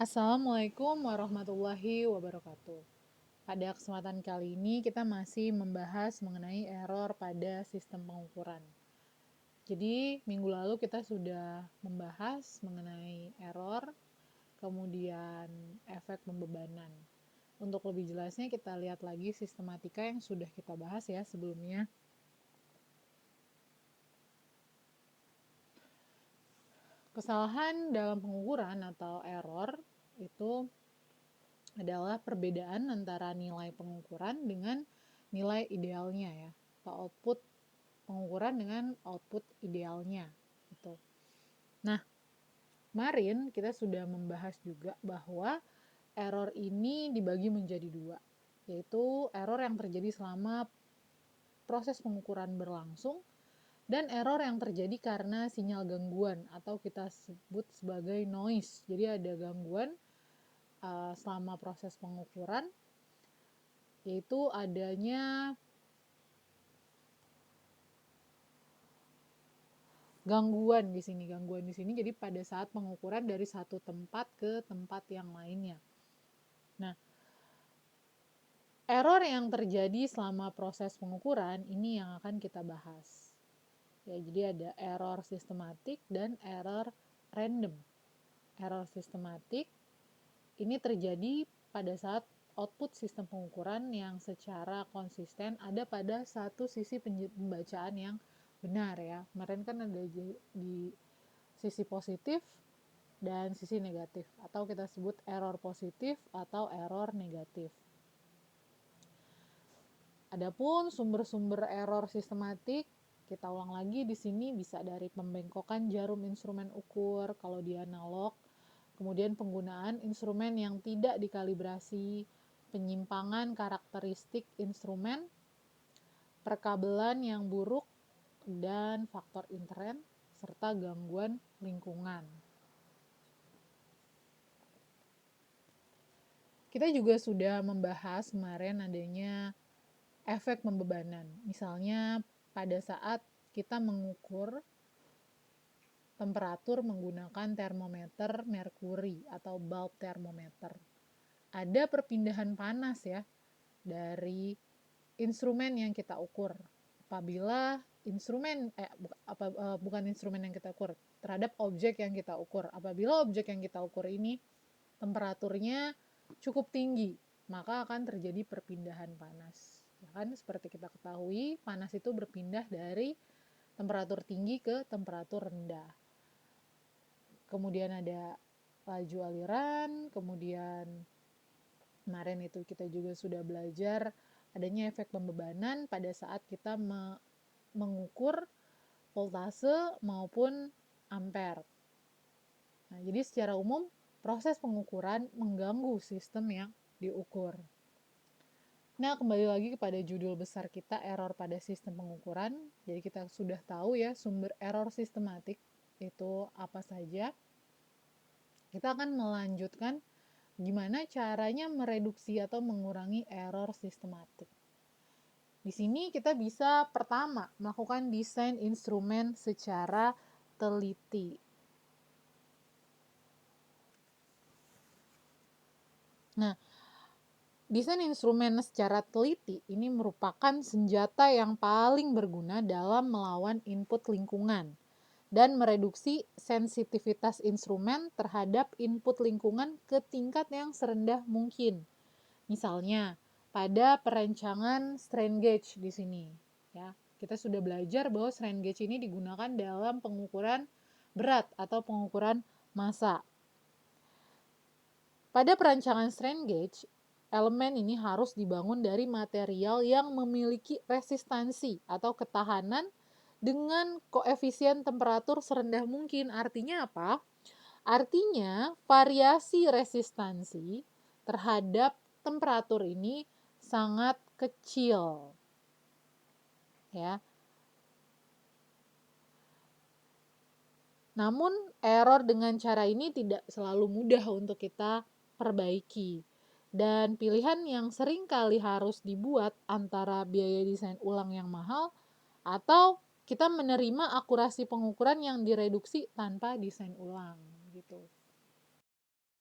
Assalamualaikum warahmatullahi wabarakatuh. Pada kesempatan kali ini kita masih membahas mengenai error pada sistem pengukuran. Jadi minggu lalu kita sudah membahas mengenai error, kemudian efek pembebanan. Untuk lebih jelasnya kita lihat lagi sistematika yang sudah kita bahas ya sebelumnya. Kesalahan dalam pengukuran atau error itu adalah perbedaan antara nilai pengukuran dengan nilai idealnya ya, atau output pengukuran dengan output idealnya gitu. Nah, kemarin kita sudah membahas juga bahwa error ini dibagi menjadi dua, yaitu error yang terjadi selama proses pengukuran berlangsung dan error yang terjadi karena sinyal gangguan atau kita sebut sebagai noise. Jadi ada gangguan selama proses pengukuran, yaitu adanya gangguan di sini. Jadi pada saat pengukuran dari satu tempat ke tempat yang lainnya. Nah, error yang terjadi selama proses pengukuran ini yang akan kita bahas. Ya, jadi ada error sistematik dan error random. Error sistematik ini terjadi pada saat output sistem pengukuran yang secara konsisten ada pada satu sisi pembacaan yang benar ya. Kemarin kan ada di sisi positif dan sisi negatif, atau kita sebut error positif atau error negatif. Adapun sumber-sumber error sistematik, kita ulang lagi di sini bisa dari pembengkokan jarum instrumen ukur kalau di analog, kemudian penggunaan instrumen yang tidak dikalibrasi, penyimpangan karakteristik instrumen, perkabelan yang buruk, dan faktor intern, serta gangguan lingkungan. Kita juga sudah membahas kemarin adanya efek pembebanan. Misalnya pada saat kita mengukur temperatur menggunakan termometer merkuri atau bulb thermometer. Ada perpindahan panas ya dari instrumen yang kita ukur. Apabila bukan instrumen yang kita ukur, terhadap objek yang kita ukur. Apabila objek yang kita ukur ini temperaturnya cukup tinggi, maka akan terjadi perpindahan panas. Ya kan, seperti kita ketahui, panas itu berpindah dari temperatur tinggi ke temperatur rendah. Kemudian ada laju aliran, kemudian kemarin itu kita juga sudah belajar adanya efek pembebanan pada saat kita mengukur voltase maupun ampere. Nah, jadi secara umum proses pengukuran mengganggu sistem yang diukur. Nah, kembali lagi kepada judul besar kita, error pada sistem pengukuran. Jadi kita sudah tahu ya sumber error sistematik itu apa saja. Kita akan melanjutkan gimana caranya mereduksi atau mengurangi error sistematik. Di sini kita bisa pertama melakukan desain instrumen secara teliti. Nah, desain instrumen secara teliti ini merupakan senjata yang paling berguna dalam melawan input lingkungan dan mereduksi sensitivitas instrumen terhadap input lingkungan ke tingkat yang serendah mungkin. Misalnya, pada perancangan strain gauge di sini, ya, kita sudah belajar bahwa strain gauge ini digunakan dalam pengukuran berat atau pengukuran massa. Pada perancangan strain gauge, elemen ini harus dibangun dari material yang memiliki resistansi atau ketahanan dengan koefisien temperatur serendah mungkin. Artinya apa? Artinya variasi resistansi terhadap temperatur ini sangat kecil. Ya. Namun error dengan cara ini tidak selalu mudah untuk kita perbaiki. Dan pilihan yang sering kali harus dibuat antara biaya desain ulang yang mahal atau kita menerima akurasi pengukuran yang direduksi tanpa desain ulang gitu.